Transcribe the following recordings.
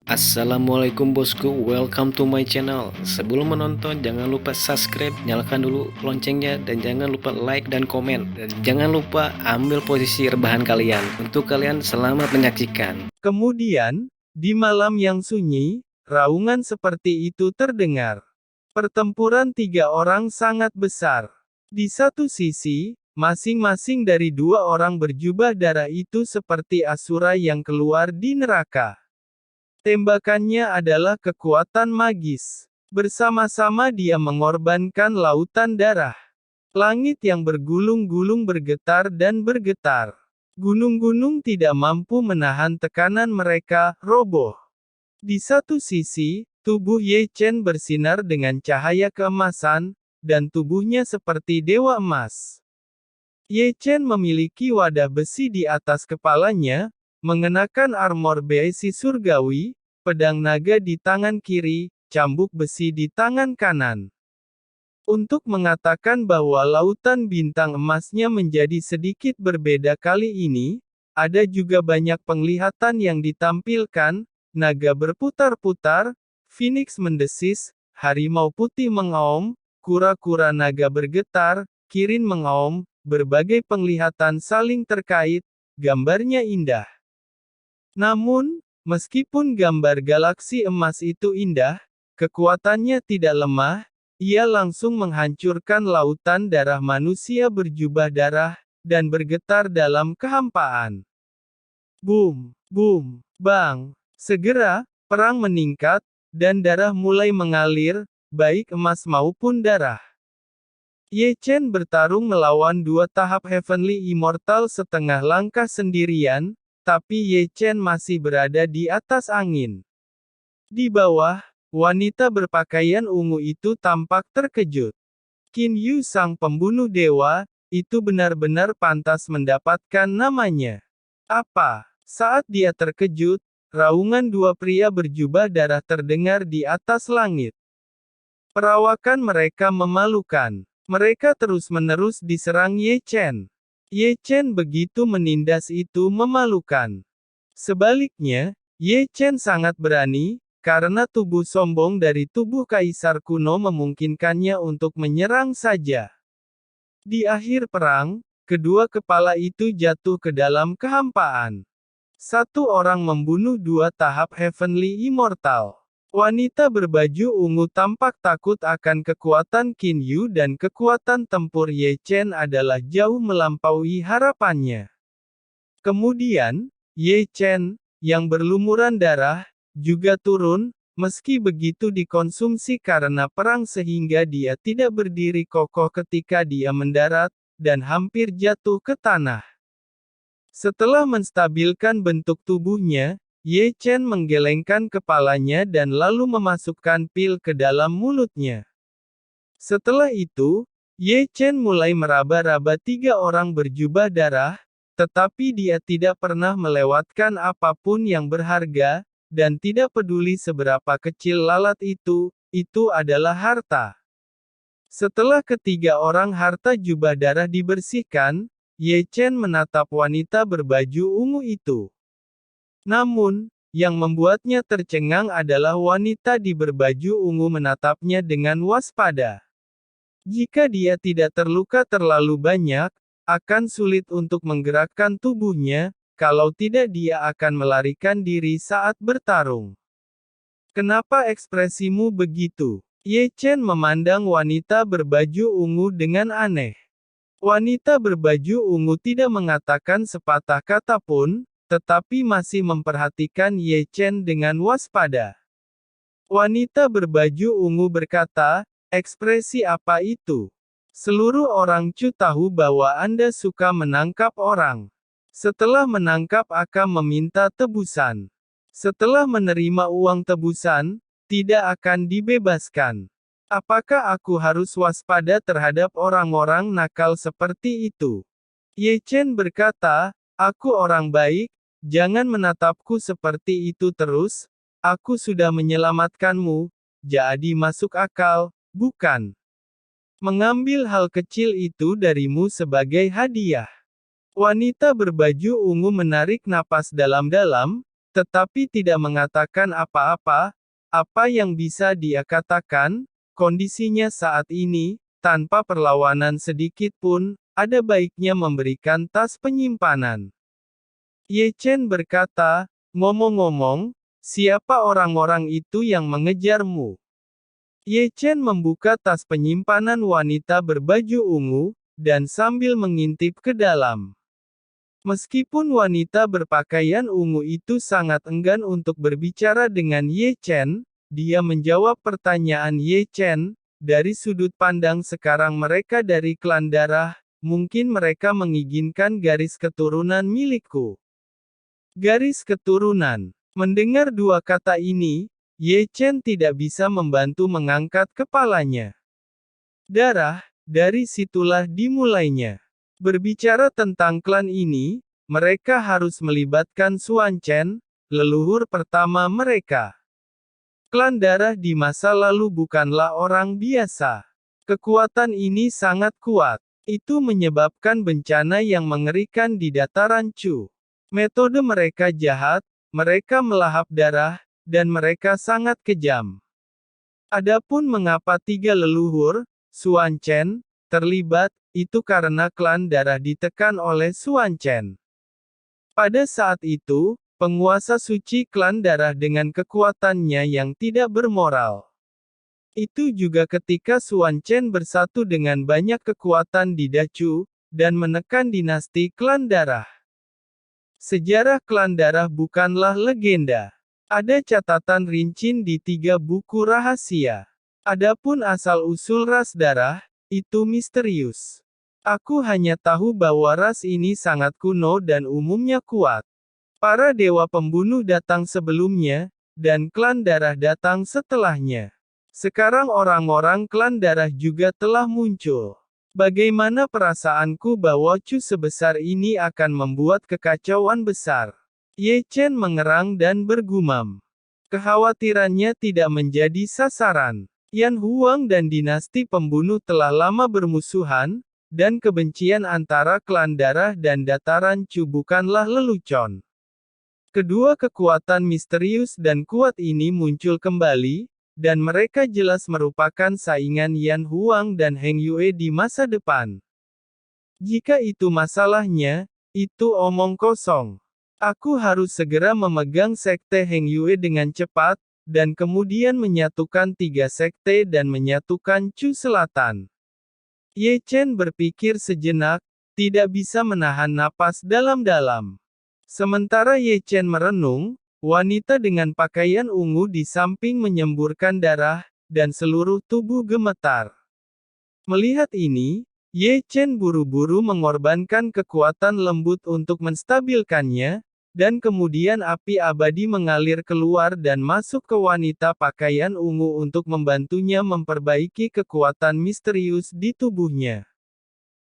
Assalamualaikum bosku, welcome to my channel. Sebelum menonton, jangan lupa subscribe, nyalakan dulu loncengnya, dan jangan lupa like dan komen. Dan jangan lupa ambil posisi rebahan kalian. Untuk kalian selamat menyaksikan. Kemudian, di malam yang sunyi, raungan seperti itu terdengar. Pertempuran tiga orang sangat besar. Di satu sisi, masing-masing dari dua orang berjubah darah itu seperti asura yang keluar di neraka. Tembakannya adalah kekuatan magis. Bersama-sama dia mengorbankan lautan darah. Langit yang bergulung-gulung bergetar dan bergetar. Gunung-gunung tidak mampu menahan tekanan mereka, roboh. Di satu sisi, tubuh Ye Chen bersinar dengan cahaya keemasan, dan tubuhnya seperti dewa emas. Ye Chen memiliki wadah besi di atas kepalanya, mengenakan armor besi surgawi, pedang naga di tangan kiri, cambuk besi di tangan kanan. Untuk mengatakan bahwa lautan bintang emasnya menjadi sedikit berbeda kali ini, ada juga banyak penglihatan yang ditampilkan, naga berputar-putar, Phoenix mendesis, harimau putih mengaum, kura-kura naga bergetar, kirin mengaum, berbagai penglihatan saling terkait, gambarnya indah. Namun, meskipun gambar galaksi emas itu indah, kekuatannya tidak lemah, ia langsung menghancurkan lautan darah manusia berjubah darah, dan bergetar dalam kehampaan. Boom, boom, bang. Segera, perang meningkat, dan darah mulai mengalir, baik emas maupun darah. Ye Chen bertarung melawan dua tahap Heavenly Immortal setengah langkah sendirian, tapi Ye Chen masih berada di atas angin. Di bawah, wanita berpakaian ungu itu tampak terkejut. Qin Yu sang pembunuh dewa, itu benar-benar pantas mendapatkan namanya. Apa? Saat dia terkejut, raungan dua pria berjubah darah terdengar di atas langit. Perawakan mereka memalukan. Mereka terus-menerus diserang Ye Chen. Ye Chen begitu menindas itu memalukan. Sebaliknya, Ye Chen sangat berani, karena tubuh sombong dari tubuh kaisar kuno memungkinkannya untuk menyerang saja. Di akhir perang, kedua kepala itu jatuh ke dalam kehampaan. Satu orang membunuh dua tahap Heavenly Immortal. Wanita berbaju ungu tampak takut akan kekuatan Qin Yu dan kekuatan tempur Ye Chen adalah jauh melampaui harapannya. Kemudian, Ye Chen, yang berlumuran darah, juga turun, meski begitu dikonsumsi karena perang sehingga dia tidak berdiri kokoh ketika dia mendarat, dan hampir jatuh ke tanah. Setelah menstabilkan bentuk tubuhnya, Ye Chen menggelengkan kepalanya dan lalu memasukkan pil ke dalam mulutnya. Setelah itu, Ye Chen mulai meraba-raba tiga orang berjubah darah, tetapi dia tidak pernah melewatkan apapun yang berharga, dan tidak peduli seberapa kecil lalat itu adalah harta. Setelah ketiga orang harta jubah darah dibersihkan, Ye Chen menatap wanita berbaju ungu itu. Namun, yang membuatnya tercengang adalah wanita di berbaju ungu menatapnya dengan waspada. Jika dia tidak terluka terlalu banyak, akan sulit untuk menggerakkan tubuhnya, kalau tidak dia akan melarikan diri saat bertarung. Kenapa ekspresimu begitu? Ye Chen memandang wanita berbaju ungu dengan aneh. Wanita berbaju ungu tidak mengatakan sepatah kata pun, tetapi masih memperhatikan Ye Chen dengan waspada. Wanita berbaju ungu berkata, "Ekspresi apa itu? Seluruh orang Chu tahu bahwa Anda suka menangkap orang. Setelah menangkap akan meminta tebusan. Setelah menerima uang tebusan, tidak akan dibebaskan. Apakah aku harus waspada terhadap orang-orang nakal seperti itu?" Ye Chen berkata, "Aku orang baik, jangan menatapku seperti itu terus, aku sudah menyelamatkanmu, jadi masuk akal, bukan? Mengambil hal kecil itu darimu sebagai hadiah." Wanita berbaju ungu menarik napas dalam-dalam, tetapi tidak mengatakan apa-apa. Apa yang bisa dia katakan? Kondisinya saat ini, tanpa perlawanan sedikit pun, ada baiknya memberikan tas penyimpanan. Ye Chen berkata, ngomong-ngomong, siapa orang-orang itu yang mengejarmu? Ye Chen membuka tas penyimpanan wanita berbaju ungu, dan sambil mengintip ke dalam. Meskipun wanita berpakaian ungu itu sangat enggan untuk berbicara dengan Ye Chen, dia menjawab pertanyaan Ye Chen, dari sudut pandang sekarang mereka dari klan darah, mungkin mereka menginginkan garis keturunan milikku. Garis keturunan. Mendengar dua kata ini, Ye Chen tidak bisa membantu mengangkat kepalanya. Darah, dari situlah dimulainya. Berbicara tentang klan ini, mereka harus melibatkan Xuan Chen, leluhur pertama mereka. Klan darah di masa lalu bukanlah orang biasa. Kekuatan ini sangat kuat. Itu menyebabkan bencana yang mengerikan di dataran Chu. Metode mereka jahat, mereka melahap darah, dan mereka sangat kejam. Adapun mengapa tiga leluhur, Xuan Chen, terlibat, itu karena klan darah ditekan oleh Xuan Chen. Pada saat itu, penguasa suci klan darah dengan kekuatannya yang tidak bermoral. Itu juga ketika Xuan Chen bersatu dengan banyak kekuatan di Dachu, dan menekan dinasti klan darah. Sejarah klan darah bukanlah legenda. Ada catatan rincin di 3 buku rahasia. Adapun asal-usul ras darah, itu misterius. Aku hanya tahu bahwa ras ini sangat kuno dan umumnya kuat. Para dewa pembunuh datang sebelumnya, dan klan darah datang setelahnya. Sekarang orang-orang klan darah juga telah muncul. Bagaimana perasaanku bahwa Chu sebesar ini akan membuat kekacauan besar? Ye Chen mengerang dan bergumam. Kekhawatirannya tidak menjadi sasaran. Yan Huang dan dinasti pembunuh telah lama bermusuhan, dan kebencian antara klan darah dan dataran Chu bukanlah lelucon. Kedua kekuatan misterius dan kuat ini muncul kembali, dan mereka jelas merupakan saingan Yan Huang dan Heng Yue di masa depan. Jika itu masalahnya, itu omong kosong. Aku harus segera memegang sekte Heng Yue dengan cepat, dan kemudian menyatukan 3 sekte dan menyatukan Chu Selatan. Ye Chen berpikir sejenak, tidak bisa menahan napas dalam-dalam. Sementara Ye Chen merenung, wanita dengan pakaian ungu di samping menyemburkan darah, dan seluruh tubuh gemetar. Melihat ini, Ye Chen buru-buru mengorbankan kekuatan lembut untuk menstabilkannya, dan kemudian api abadi mengalir keluar dan masuk ke wanita pakaian ungu untuk membantunya memperbaiki kekuatan misterius di tubuhnya.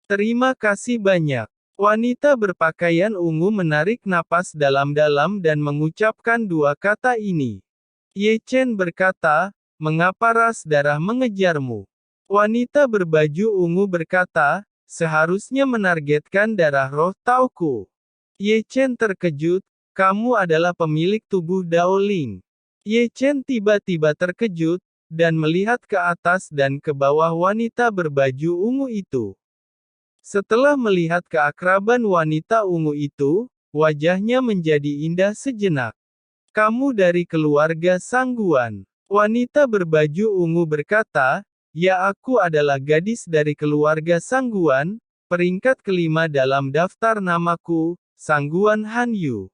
Terima kasih banyak. Wanita berpakaian ungu menarik napas dalam-dalam dan mengucapkan 2 kata ini. Ye Chen berkata, mengapa ras darah mengejarmu? Wanita berbaju ungu berkata, seharusnya menargetkan darah roh Taoku. Ye Chen terkejut, kamu adalah pemilik tubuh Daoling. Ye Chen tiba-tiba terkejut, dan melihat ke atas dan ke bawah wanita berbaju ungu itu. Setelah melihat keakraban wanita ungu itu, wajahnya menjadi indah sejenak. Kamu dari keluarga Sangguan. Wanita berbaju ungu berkata, ya aku adalah gadis dari keluarga Sangguan, peringkat kelima dalam daftar namaku, Sangguan Han Yu.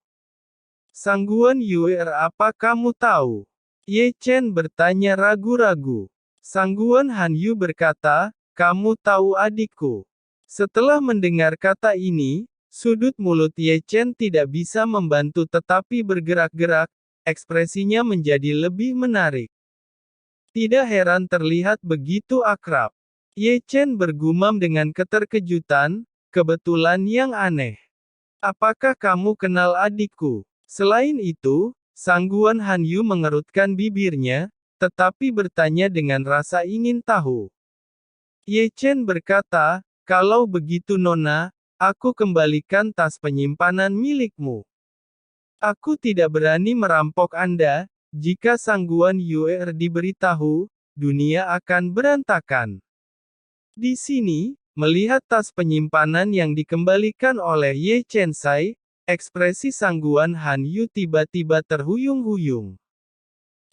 Sangguan Yue apa kamu tahu? Ye Chen bertanya ragu-ragu. Sangguan Han Yu berkata, kamu tahu adikku. Setelah mendengar kata ini, sudut mulut Ye Chen tidak bisa membantu tetapi bergerak-gerak, ekspresinya menjadi lebih menarik. Tidak heran terlihat begitu akrab. Ye Chen bergumam dengan keterkejutan, kebetulan yang aneh. Apakah kamu kenal adikku? Selain itu, Sangguan Han Yu mengerutkan bibirnya, tetapi bertanya dengan rasa ingin tahu. Ye Chen berkata, kalau begitu Nona, aku kembalikan tas penyimpanan milikmu. Aku tidak berani merampok Anda. Jika Sangguan Yuer diberitahu, dunia akan berantakan. Di sini, melihat tas penyimpanan yang dikembalikan oleh Ye Chensai, ekspresi Sangguan Han Yu tiba-tiba terhuyung-huyung.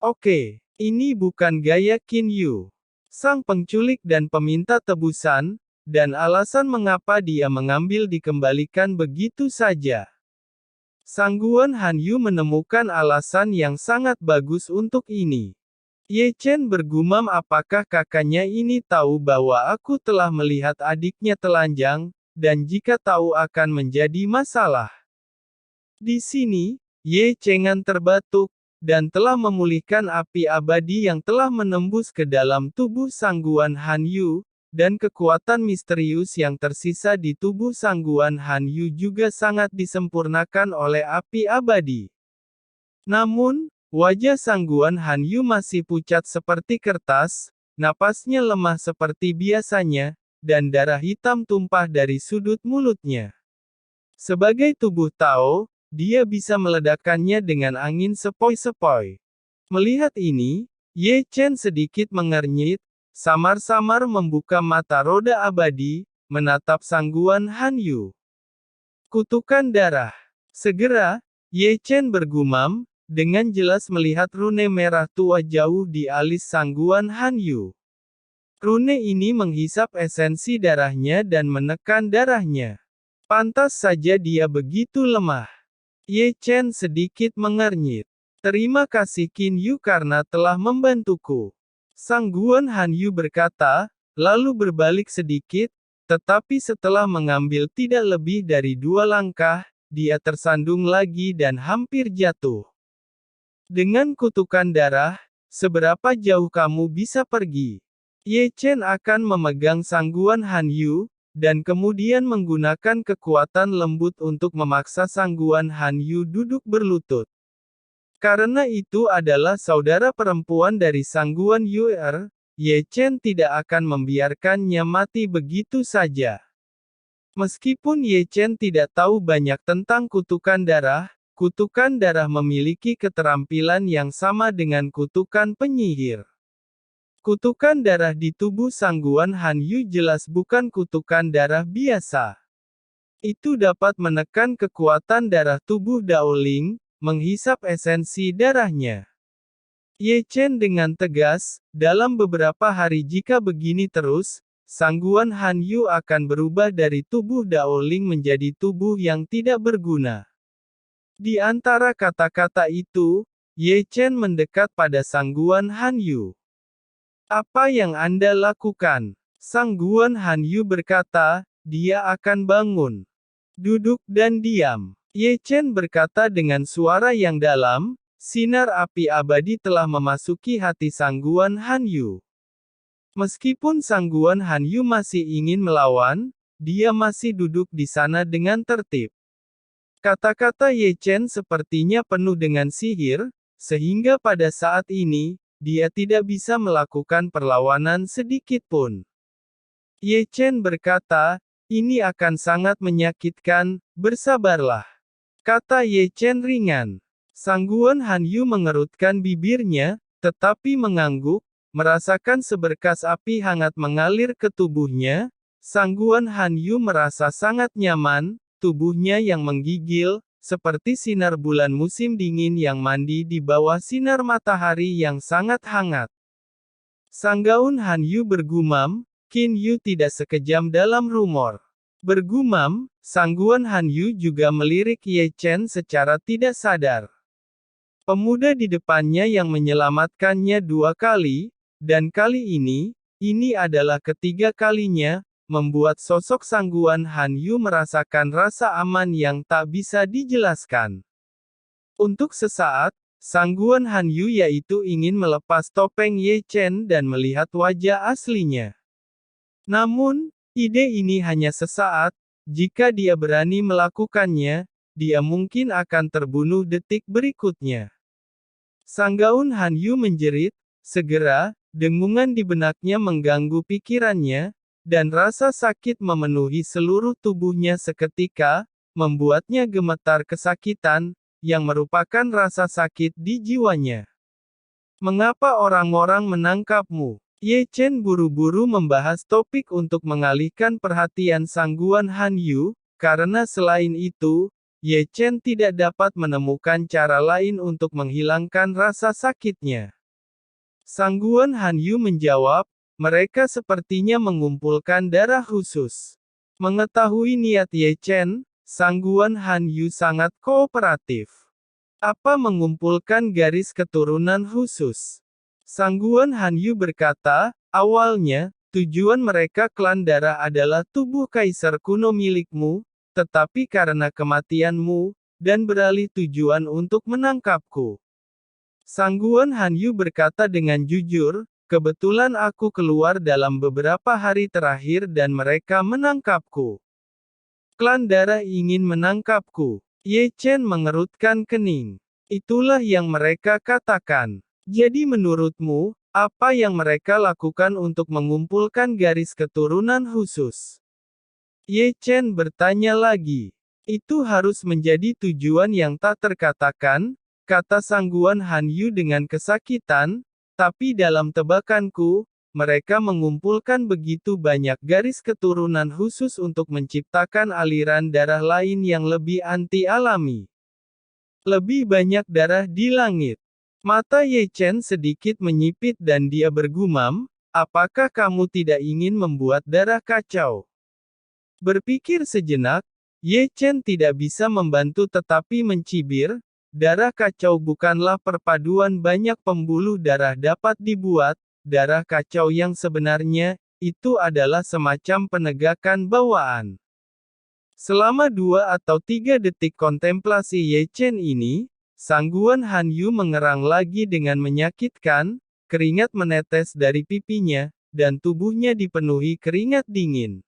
Oke, ini bukan gaya Qin Yu. Sang penculik dan peminta tebusan, dan alasan mengapa dia mengambil dikembalikan begitu saja. Sangguan Han Yu menemukan alasan yang sangat bagus untuk ini. Ye Chen bergumam, apakah kakaknya ini tahu bahwa aku telah melihat adiknya telanjang, dan jika tahu akan menjadi masalah. Di sini, Ye Chengan terbatuk, dan telah memulihkan api abadi yang telah menembus ke dalam tubuh Sangguan Han Yu, dan kekuatan misterius yang tersisa di tubuh Sangguan Han Yu juga sangat disempurnakan oleh api abadi. Namun, wajah Sangguan Han Yu masih pucat seperti kertas, napasnya lemah seperti biasanya, dan darah hitam tumpah dari sudut mulutnya. Sebagai tubuh Tao, dia bisa meledakkannya dengan angin sepoi-sepoi. Melihat ini, Ye Chen sedikit mengernyit, samar-samar membuka mata roda abadi, menatap Sangguan Han Yu. Kutukan darah. Segera, Ye Chen bergumam, dengan jelas melihat rune merah tua jauh di alis Sangguan Han Yu. Rune ini menghisap esensi darahnya dan menekan darahnya. Pantas saja dia begitu lemah. Ye Chen sedikit mengernyit. Terima kasih Qin Yu karena telah membantuku. Sangguan Han Yu berkata, lalu berbalik sedikit, tetapi setelah mengambil tidak lebih dari 2 langkah, dia tersandung lagi dan hampir jatuh. Dengan kutukan darah, seberapa jauh kamu bisa pergi? Ye Chen akan memegang Sangguan Han Yu, dan kemudian menggunakan kekuatan lembut untuk memaksa Sangguan Han Yu duduk berlutut. Karena itu adalah saudara perempuan dari Sangguan Yuer, Ye Chen tidak akan membiarkannya mati begitu saja. Meskipun Ye Chen tidak tahu banyak tentang kutukan darah memiliki keterampilan yang sama dengan kutukan penyihir. Kutukan darah di tubuh Sangguan Han Yu jelas bukan kutukan darah biasa. Itu dapat menekan kekuatan darah tubuh Daoling, menghisap esensi darahnya. Ye Chen dengan tegas, dalam beberapa hari jika begini terus, Sangguan Han Yu akan berubah dari tubuh Daoling menjadi tubuh yang tidak berguna. Di antara kata-kata itu, Ye Chen mendekat pada Sangguan Han Yu. Apa yang Anda lakukan? Sangguan Han Yu berkata, dia akan bangun. Duduk dan diam. Ye Chen berkata dengan suara yang dalam, sinar api abadi telah memasuki hati Sangguan Han Yu. Meskipun Sangguan Han Yu masih ingin melawan, dia masih duduk di sana dengan tertib. Kata-kata Ye Chen sepertinya penuh dengan sihir, sehingga pada saat ini, dia tidak bisa melakukan perlawanan sedikit pun. Ye Chen berkata, ini akan sangat menyakitkan, bersabarlah. Kata Ye Chen ringan. Sangguan Han Yu mengerutkan bibirnya, tetapi mengangguk, merasakan seberkas api hangat mengalir ke tubuhnya. Sangguan Han Yu merasa sangat nyaman, tubuhnya yang menggigil, seperti sinar bulan musim dingin yang mandi di bawah sinar matahari yang sangat hangat. Sanggaun Han Yu bergumam, Qin Yu tidak sekejam dalam rumor. Bergumam, Sangguan Han Yu juga melirik Ye Chen secara tidak sadar. Pemuda di depannya yang menyelamatkannya 2 kali, dan kali ini adalah ketiga kalinya, membuat sosok Sangguan Han Yu merasakan rasa aman yang tak bisa dijelaskan. Untuk sesaat, Sangguan Han Yu yaitu ingin melepas topeng Ye Chen dan melihat wajah aslinya. Namun, ide ini hanya sesaat, jika dia berani melakukannya, dia mungkin akan terbunuh detik berikutnya. Sanggaun Han Yu menjerit, segera, dengungan di benaknya mengganggu pikirannya, dan rasa sakit memenuhi seluruh tubuhnya seketika, membuatnya gemetar kesakitan, yang merupakan rasa sakit di jiwanya. Mengapa orang-orang menangkapmu? Ye Chen buru-buru membahas topik untuk mengalihkan perhatian Sangguan Han Yu, karena selain itu, Ye Chen tidak dapat menemukan cara lain untuk menghilangkan rasa sakitnya. Sangguan Han Yu menjawab, mereka sepertinya mengumpulkan darah khusus. Mengetahui niat Ye Chen, Sangguan Han Yu sangat kooperatif. Apa mengumpulkan garis keturunan khusus? Sangguan Han Yu berkata, awalnya, tujuan mereka klan darah adalah tubuh kaisar kuno milikmu, tetapi karena kematianmu, dan beralih tujuan untuk menangkapku. Sangguan Han Yu berkata dengan jujur, kebetulan aku keluar dalam beberapa hari terakhir dan mereka menangkapku. Klan darah ingin menangkapku. Ye Chen mengerutkan kening. Itulah yang mereka katakan. Jadi menurutmu, apa yang mereka lakukan untuk mengumpulkan garis keturunan khusus? Ye Chen bertanya lagi. Itu harus menjadi tujuan yang tak terkatakan, kata Sangguan Han Yu dengan kesakitan, tapi dalam tebakanku, mereka mengumpulkan begitu banyak garis keturunan khusus untuk menciptakan aliran darah lain yang lebih anti-alami. Lebih banyak darah di langit. Mata Ye Chen sedikit menyipit dan dia bergumam, apakah kamu tidak ingin membuat darah kacau? Berpikir sejenak, Ye Chen tidak bisa membantu tetapi mencibir, darah kacau bukanlah perpaduan banyak pembuluh darah dapat dibuat. Darah kacau yang sebenarnya, itu adalah semacam penegakan bawaan. Selama 2 atau 3 detik kontemplasi Ye Chen ini, Sangguan Han Yu mengerang lagi dengan menyakitkan, keringat menetes dari pipinya, dan tubuhnya dipenuhi keringat dingin.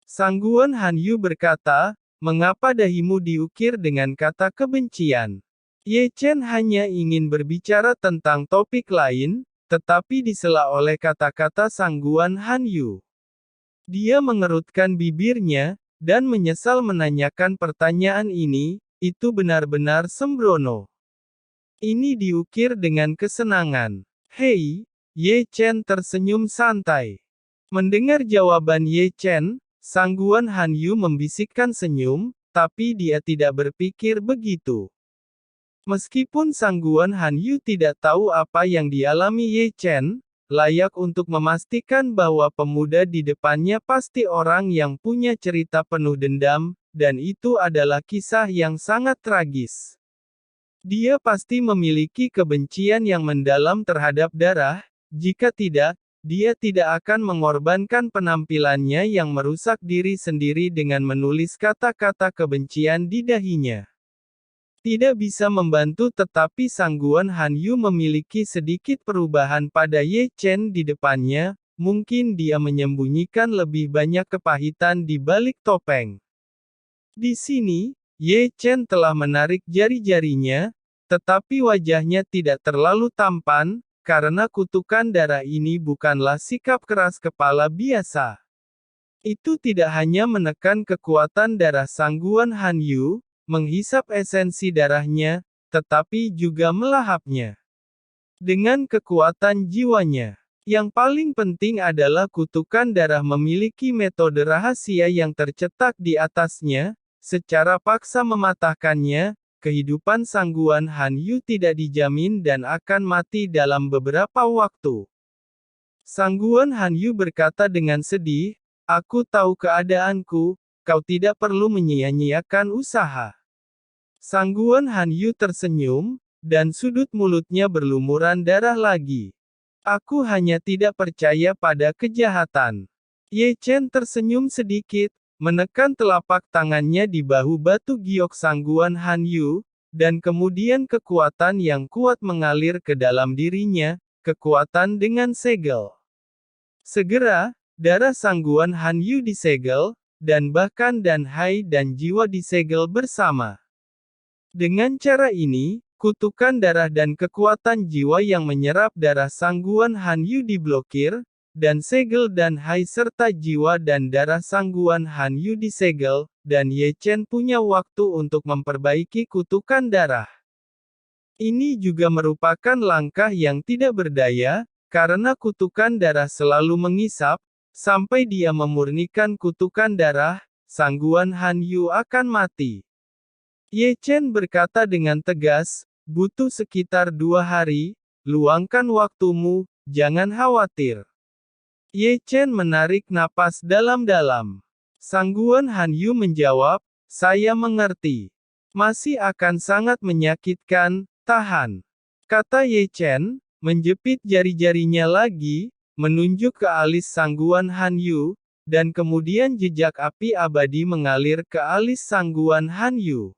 Sangguan Han Yu berkata, mengapa dahimu diukir dengan kata kebencian? Ye Chen hanya ingin berbicara tentang topik lain, tetapi disela oleh kata-kata Sangguan Han Yu. Dia mengerutkan bibirnya, dan menyesal menanyakan pertanyaan ini, itu benar-benar sembrono. Ini diukir dengan kesenangan. Hei, Ye Chen tersenyum santai. Mendengar jawaban Ye Chen, Sangguan Han Yu membisikkan senyum, tapi dia tidak berpikir begitu. Meskipun Sangguan Han Yu tidak tahu apa yang dialami Ye Chen, layak untuk memastikan bahwa pemuda di depannya pasti orang yang punya cerita penuh dendam, dan itu adalah kisah yang sangat tragis. Dia pasti memiliki kebencian yang mendalam terhadap darah, jika tidak, dia tidak akan mengorbankan penampilannya yang merusak diri sendiri dengan menulis kata-kata kebencian di dahinya. Tidak bisa membantu tetapi Sangguan Han Yu memiliki sedikit perubahan pada Ye Chen di depannya, mungkin dia menyembunyikan lebih banyak kepahitan di balik topeng. Di sini, Ye Chen telah menarik jari-jarinya, tetapi wajahnya tidak terlalu tampan, karena kutukan darah ini bukanlah sikap keras kepala biasa. Itu tidak hanya menekan kekuatan darah Sangguan Han Yu, menghisap esensi darahnya, tetapi juga melahapnya. Dengan kekuatan jiwanya. Yang paling penting adalah kutukan darah memiliki metode rahasia yang tercetak di atasnya, secara paksa mematahkannya, kehidupan Sangguan Han Yu tidak dijamin dan akan mati dalam beberapa waktu. Sangguan Han Yu berkata dengan sedih, aku tahu keadaanku, kau tidak perlu menyia-nyiakan usaha. Sangguan Han Yu tersenyum, dan sudut mulutnya berlumuran darah lagi. Aku hanya tidak percaya pada kejahatan. Ye Chen tersenyum sedikit, menekan telapak tangannya di bahu batu giok Sangguan Han Yu, dan kemudian kekuatan yang kuat mengalir ke dalam dirinya, kekuatan dengan segel. Segera, darah Sangguan Han Yu disegel, dan bahkan Dan Hai dan jiwa disegel bersama. Dengan cara ini, kutukan darah dan kekuatan jiwa yang menyerap darah Sangguan Han Yu diblokir, dan segel Dan Hai serta jiwa dan darah Sangguan Han Yu disegel, dan Ye Chen punya waktu untuk memperbaiki kutukan darah. Ini juga merupakan langkah yang tidak berdaya, karena kutukan darah selalu mengisap, sampai dia memurnikan kutukan darah, sangguan Han Yu akan mati. Ye Chen berkata dengan tegas, butuh sekitar 2 hari, luangkan waktumu, jangan khawatir. Ye Chen menarik napas dalam-dalam. Sangguan Han Yu menjawab, saya mengerti. Masih akan sangat menyakitkan, tahan. Kata Ye Chen, menjepit jari-jarinya lagi, menunjuk ke alis sangguan Han Yu, dan kemudian jejak api abadi mengalir ke alis sangguan Han Yu.